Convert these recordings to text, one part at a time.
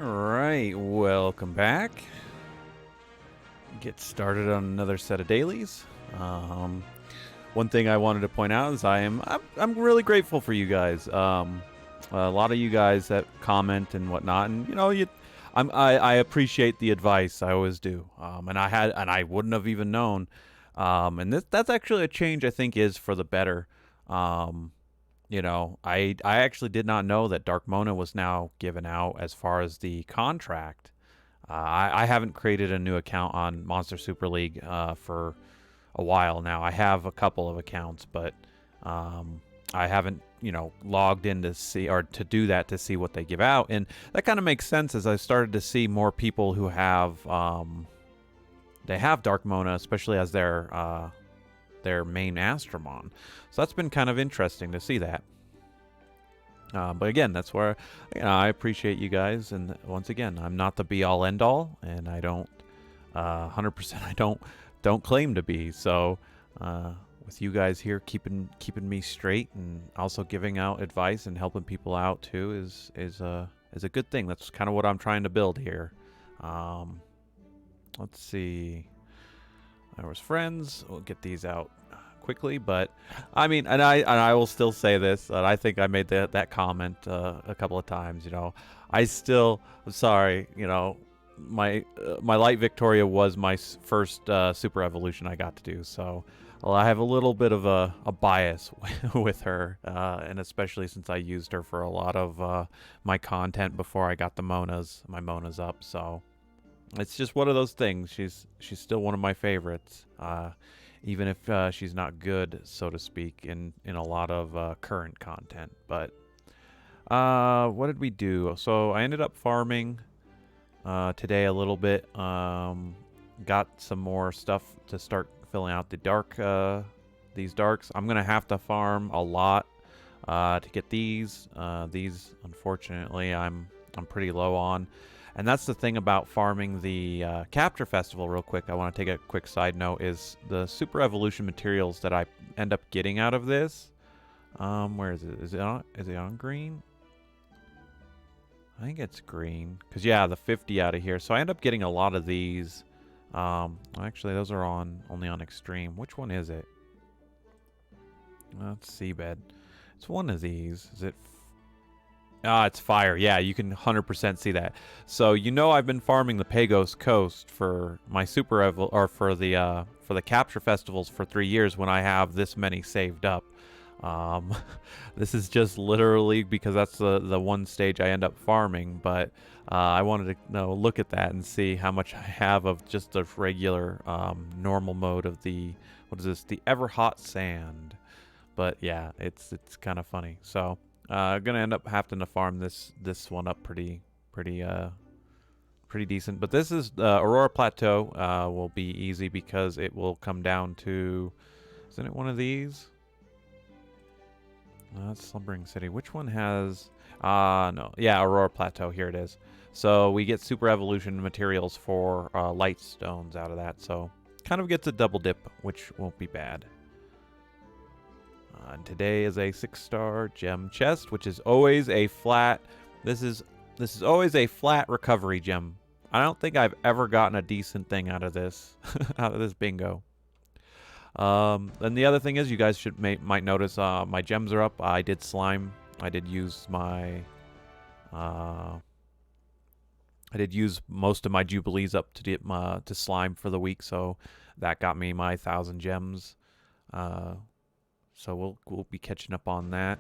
Alright, welcome back. Get started on another set of dailies. One thing I wanted to point out is I'm really grateful for you guys. A lot of you guys that comment and whatnot, and I appreciate the advice. I always do. And I wouldn't have even known. And that's actually a change I think is for the better. Um, I actually did not know that Dark Mona was now given out as far as the contract. I haven't created a new account on Monster Super League for a while now. I have a couple of accounts, but I haven't, logged in to see or to do that to see what they give out. And that kind of makes sense as I started to see more people who have they have Dark Mona, especially as their main Astromon. So that's been kind of interesting to see that. But again, that's where I appreciate you guys. And once again, I'm not the be all end all, and I don't 100%. I don't claim to be. So with you guys here, keeping me straight, and also giving out advice and helping people out too is a good thing. That's kind of what I'm trying to build here. Let's see. There was friends. We'll get these out quickly, but I mean, and I will still say this, that I think I made that comment a couple of times. I'm sorry. My light Victoria was my first super evolution I got to do, so I have a little bit of a bias with her, and especially since I used her for a lot of my content before I got my Monas up. So it's just one of those things. She's still one of my favorites. Even if she's not good, so to speak, in a lot of current content. But what did we do? So I ended up farming today a little bit. Got some more stuff to start filling out these darks. I'm gonna have to farm a lot to get these. These, unfortunately, I'm pretty low on. And that's the thing about farming the Capture Festival real quick. I want to take a quick side note is the Super Evolution materials that I end up getting out of this. Where is it? Is it on green? I think it's green. Because, yeah, the 50 out of here. So I end up getting a lot of these. Actually, those are only on Extreme. Which one is it? That's Seabed. It's one of these. Is it... it's fire. Yeah, you can 100% see that. So I've been farming the Pagos Coast for my for the capture festivals for 3 years when I have this many saved up. This is just literally because that's the one stage I end up farming. But I wanted to look at that and see how much I have of just the regular normal mode of the the Ever Hot Sand. But yeah, it's kind of funny. So. Gonna end up having to farm this one up pretty decent. But this is Aurora Plateau will be easy because it will come down to, isn't it one of these? That's Slumbering City. Which one has? No, yeah, Aurora Plateau. Here it is. So we get Super Evolution materials for light stones out of that. So kind of gets a double dip, which won't be bad. And today is a 6-star gem chest, which is always a flat. This is always a flat recovery gem. I don't think I've ever gotten a decent thing out of this bingo. And the other thing is, you guys might notice my gems are up. I did slime. I did use most of my jubilees up to get to slime for the week, so that got me my 1,000 gems. So we'll be catching up on that.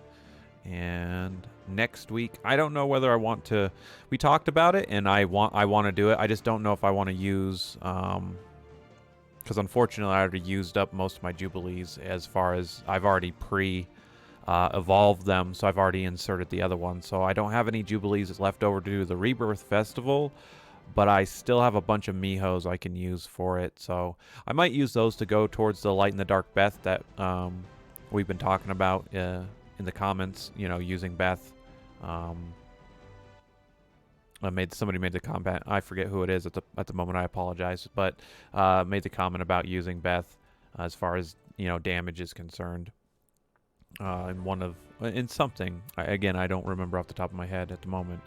And next week, I don't know whether I want to. We talked about it, and I want to do it. I just don't know if I want to use, because unfortunately I already used up most of my jubilees. As far as I've already evolved them, so I've already inserted the other one. So I don't have any jubilees left over to do the Rebirth Festival. But I still have a bunch of Mihos I can use for it. So I might use those to go towards the Light and the Dark Beth that we've been talking about in the comments, using Beth. Somebody made the comment. I forget who it is at the moment. I apologize, but made the comment about using Beth as far as damage is concerned. In something, again, I don't remember off the top of my head at the moment.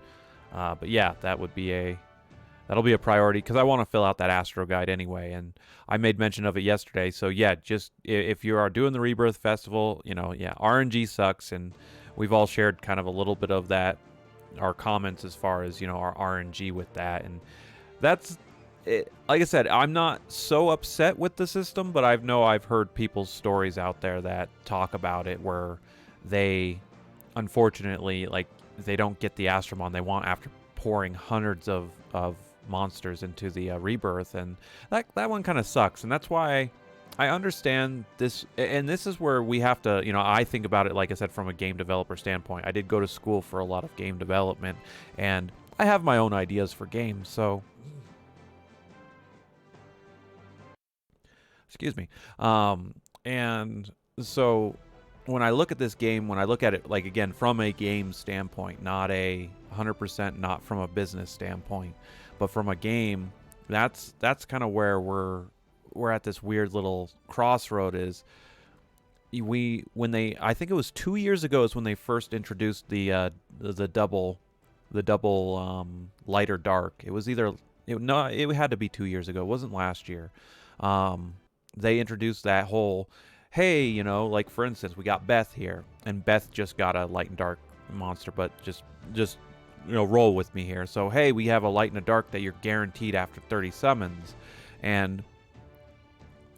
But yeah, that'll be a priority because I want to fill out that Astro Guide anyway, and I made mention of it yesterday. So yeah, just if you are doing the Rebirth Festival, yeah, RNG sucks, and we've all shared kind of a little bit of that, our comments as far as our RNG with that, and that's it. Like I said, I'm not so upset with the system, but I've heard people's stories out there that talk about it where they unfortunately like they don't get the Astromon they want after pouring hundreds of monsters into the rebirth, and that one kind of sucks, and that's why I understand this, and this is where we have to, I think about it, like I said, from a game developer standpoint. I did go to school for a lot of game development, and I have my own ideas for games, so excuse me. And so when I look at this game, when I look at it, like, again, from a game standpoint, not a 100% not from a business standpoint, but from a game, that's kind of where we're at this weird little crossroad. Is I think it was 2 years ago is when they first introduced the double light or dark. It was either it had to be 2 years ago. It wasn't last year. They introduced that whole, hey, like, for instance, we got Beth here, and Beth just got a light and dark monster, but just roll with me here. So hey, we have a light and a dark that you're guaranteed after 30 summons, and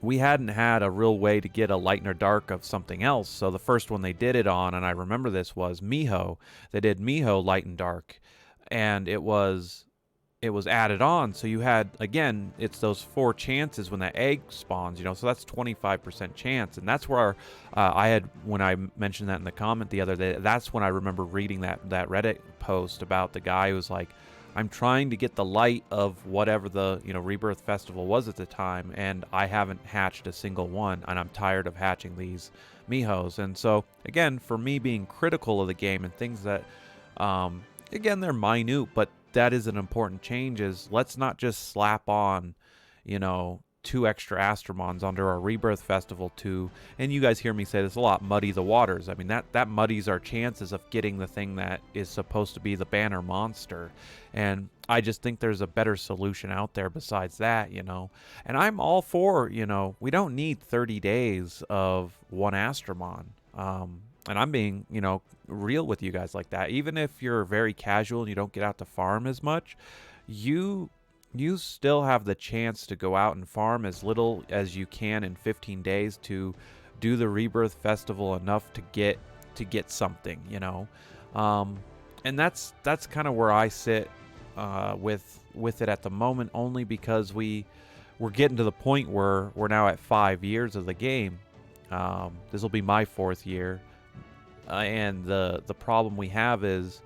we hadn't had a real way to get a light and a dark of something else. So the first one they did it on, and I remember this, was Miho. They did Miho light and dark, and it was added on. So you had, again, it's those 4 chances when that egg spawns, so that's 25% chance. And that's where when I mentioned that in the comment the other day, that's when I remember reading that Reddit post about the guy who was like, I'm trying to get the light of whatever the Rebirth Festival was at the time, and I haven't hatched a single one, and I'm tired of hatching these Mihos. And so again, for me being critical of the game and things that again, they're minute, but that is an important change, is let's not just slap on 2 extra Astromons under our Rebirth Festival to, and you guys hear me say this a lot, muddy the waters. I mean, that muddies our chances of getting the thing that is supposed to be the banner monster. And I just think there's a better solution out there besides that, and I'm all for, we don't need 30 days of one Astromon. And I'm being, real with you guys like that. Even if you're very casual and you don't get out to farm as much, you still have the chance to go out and farm as little as you can in 15 days to do the Rebirth Festival enough to get something, and that's kind of where I sit with it at the moment, only because we're getting to the point where we're now at 5 years of the game. This will be my 4th year. And the problem we have is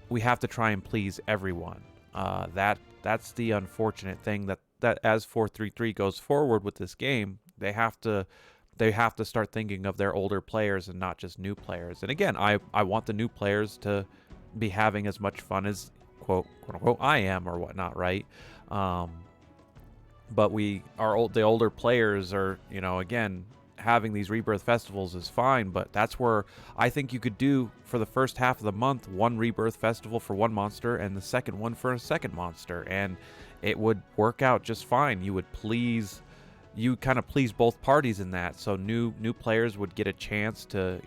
we have to try and please everyone. That's the unfortunate thing, that as 433 goes forward with this game, they have to start thinking of their older players and not just new players. And again, I want the new players to be having as much fun as quote unquote I am or whatnot, right? But the older players are, again, having these Rebirth Festivals is fine, but that's where I think you could do, for the first half of the month, one Rebirth Festival for one monster and the second one for a second monster, and it would work out just fine. You kind of please both parties in that, so new players would get a chance to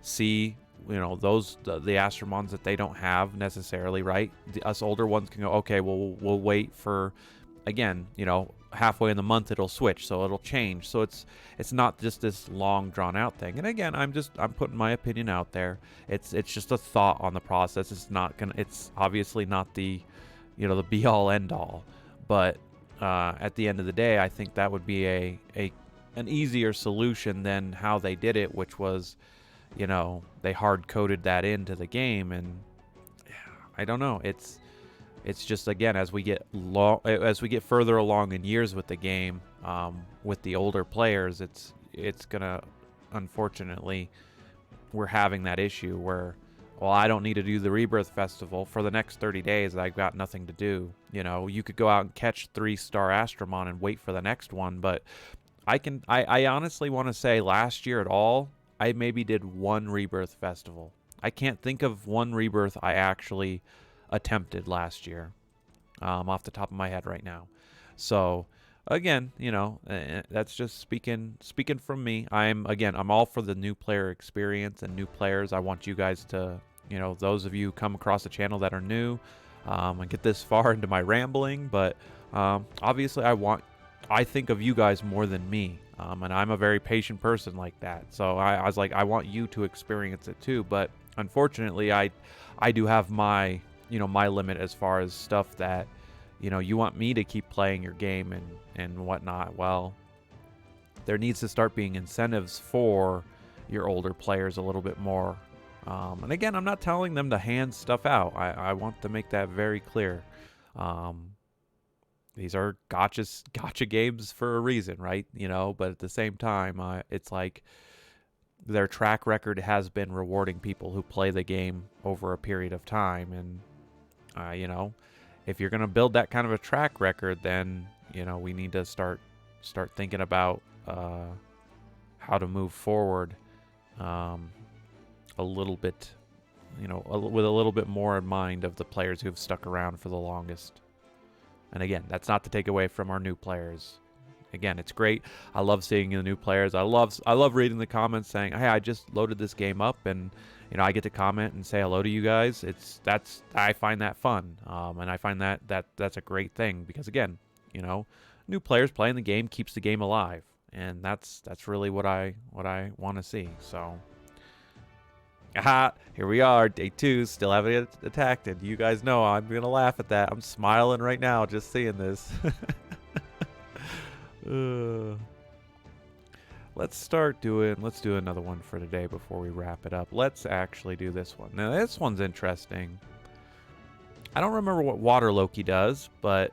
see those the Astromons that they don't have necessarily, right? Us older ones can go, okay, well, we'll wait for, again, halfway in the month it'll switch, so it'll change. So it's not just this long drawn out thing. And again, I'm putting my opinion out there. It's just a thought on the process. It's obviously not the the be all end all, but at the end of the day, I think that would be an easier solution than how they did it, which was they hard coded that into the game. And I don't know, it's just, again, as we get further along in years with the game, with the older players, it's gonna, unfortunately, we're having that issue where, well, I don't need to do the Rebirth Festival for the next 30 days. I've got nothing to do. You could go out and catch 3-star Astromon and wait for the next one, but I honestly want to say last year at all, I maybe did one Rebirth Festival. I can't think of one Rebirth I actually attempted last year, off the top of my head right now. So again, that's just speaking from me. I'm all for the new player experience and new players. I want you guys to, those of you who come across the channel that are new, and get this far into my rambling, but obviously I think of you guys more than me, and I'm a very patient person like that. So I was like, I want you to experience it too. But unfortunately, I do have my my limit as far as stuff that you want me to keep playing your game and whatnot. Well, there needs to start being incentives for your older players a little bit more. And again, I'm not telling them to hand stuff out. I want to make that very clear. These are gotcha games for a reason, right? But at the same time, it's like their track record has been rewarding people who play the game over a period of time. And, if you're going to build that kind of a track record, then, we need to start thinking about how to move forward a little bit, with a little bit more in mind of the players who've stuck around for the longest. And again, that's not to take away from our new players. Again, it's great. I love seeing the new players. I love reading the comments saying, "Hey, I just loaded this game up," and I get to comment and say hello to you guys. I find that fun, and I find that's a great thing because again, new players playing the game keeps the game alive, and that's really what I want to see. So. Aha, here we are, day 2, still haven't get attacked, and you guys know I'm gonna laugh at that. I'm smiling right now just seeing this. Let's do another one for today before we wrap it up. Let's actually do this one. Now this one's interesting. I don't remember what Water Loki does, but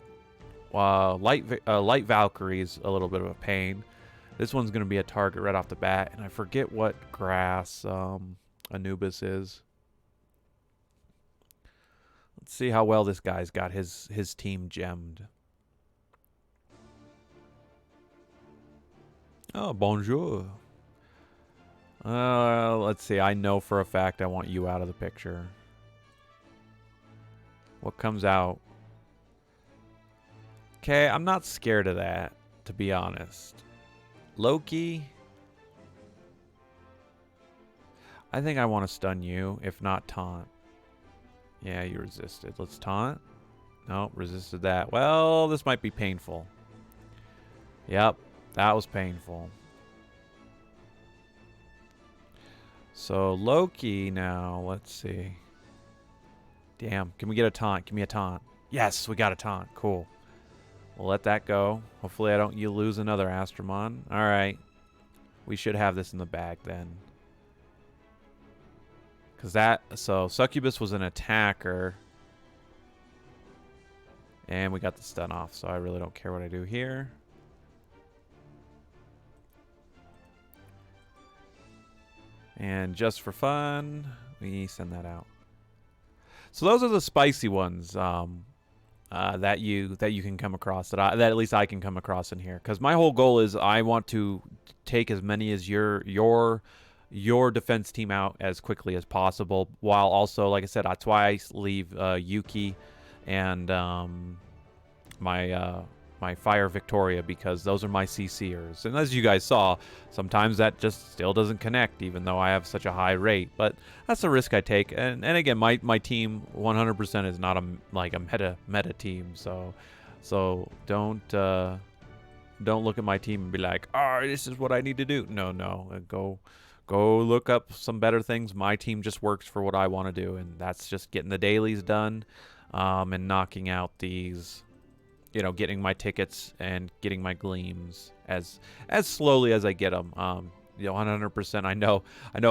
Light Valkyrie's a little bit of a pain. This one's gonna be a target right off the bat, and I forget what grass Anubis is. Let's see how well this guy's got his team gemmed. Oh, bonjour. Let's see. I know for a fact I want you out of the picture. What comes out? Okay, I'm not scared of that, to be honest. Loki. I think I want to stun you, if not taunt. Yeah, you resisted. Let's taunt. Nope, resisted that. Well, this might be painful. Yep, that was painful. So, Loki now, let's see. Damn, can we get a taunt? Give me a taunt. Yes, we got a taunt. Cool. We'll let that go. Hopefully you lose another Astromon. Alright. We should have this in the bag then. So Succubus was an attacker. And we got the stun off, so I really don't care what I do here. And just for fun, we send that out. So those are the spicy ones that you can come across, that at least I can come across in here. Because my whole goal is I want to take as many as your defense team out as quickly as possible, while also, like I said, that's why I leave Yuki and my Fire Victoria, because those are my CC'ers. And as you guys saw, sometimes that just still doesn't connect, even though I have such a high rate. But that's the risk I take. And again, my team 100% is not a meta team. So don't look at my team and be like, "Oh, this is what I need to do." No. Go look up some better things. My team just works for what I want to do, and that's just getting the dailies done, and knocking out these, getting my tickets and getting my gleams as slowly as I get them. 100%. I know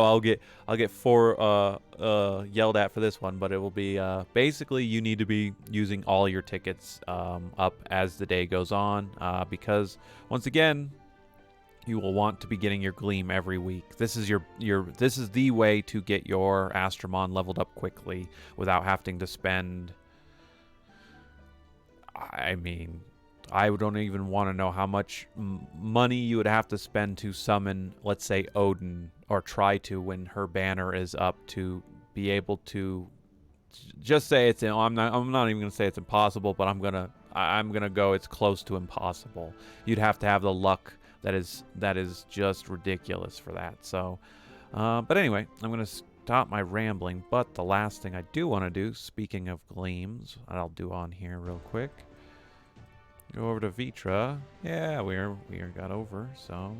I'll get yelled at for this one, but it will be basically you need to be using all your tickets up as the day goes on, because once again, you will want to be getting your gleam every week. This is this is the way to get your Astromon leveled up quickly without having to spend. I mean, I don't even want to know how much money you would have to spend to summon, let's say, Odin, or try to when her banner is up, to be able to just say it's. I'm not even gonna say it's impossible, but I'm gonna go. It's close to impossible. You'd have to have the luck that is just ridiculous for that. So, but anyway, I'm gonna stop my rambling. But the last thing I do want to do, speaking of gleams, I'll do on here real quick. Go over to Vitra. Yeah, we got over. So.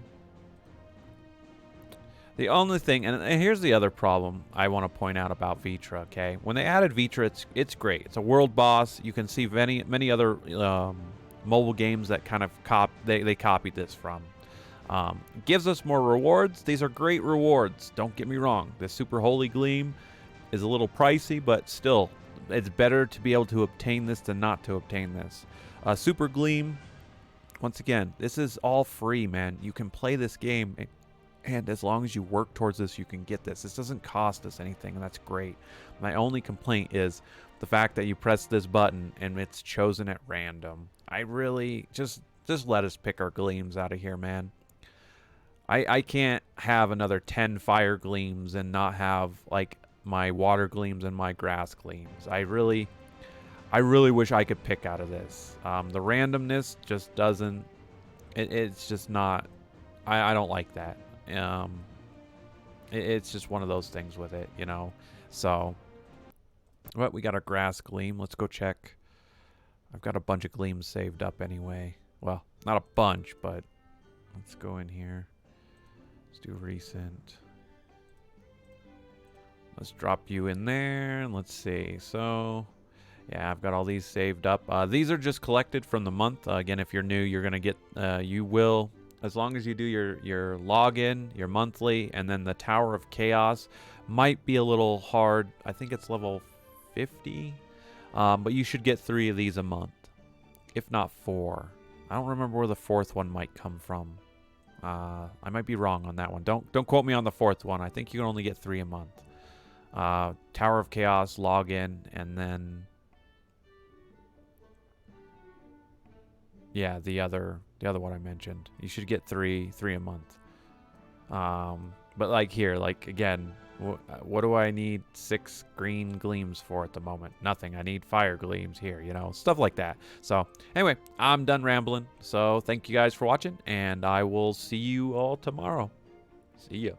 The only thing, and here's the other problem I want to point out about Vitra, okay? When they added Vitra, it's great. It's a world boss. You can see many other mobile games that kind of they copied this from. Gives us more rewards. These are great rewards. Don't get me wrong. The Super Holy Gleam is a little pricey, but still, it's better to be able to obtain this than not to obtain this. Super Gleam, once again, this is all free, man. You can play this game. And as long as you work towards this, you can get this. This doesn't cost us anything, and that's great. My only complaint is the fact that you press this button and it's chosen at random. I really just let us pick our gleams out of here, man. I can't have another 10 fire gleams and not have like my water gleams and my grass gleams. I really wish I could pick out of this. The randomness just doesn't. It's just not. I don't like that. It's just one of those things with it, you know. So, but we got our grass gleam. Let's go check. I've got a bunch of gleams saved up anyway. Well, not a bunch, but let's go in here. Let's do recent. Let's drop you in there, and let's see. So, yeah, I've got all these saved up. These are just collected from the month. Again, if you're new, you're gonna get. You will. As long as you do your login, your monthly, and then the Tower of Chaos might be a little hard. I think it's level 50, but you should get 3 of these a month, if not 4. I don't remember where the 4th one might come from. I might be wrong on that one. Don't quote me on the 4th one. I think you can only get 3 a month. Tower of Chaos, login, and then yeah, the other one I mentioned. You should get 3 a month. But like here, like again, what do I need 6 green gleams for at the moment? Nothing. I need fire gleams here, you know, stuff like that. So anyway, I'm done rambling. So thank you guys for watching, and I will see you all tomorrow. See ya.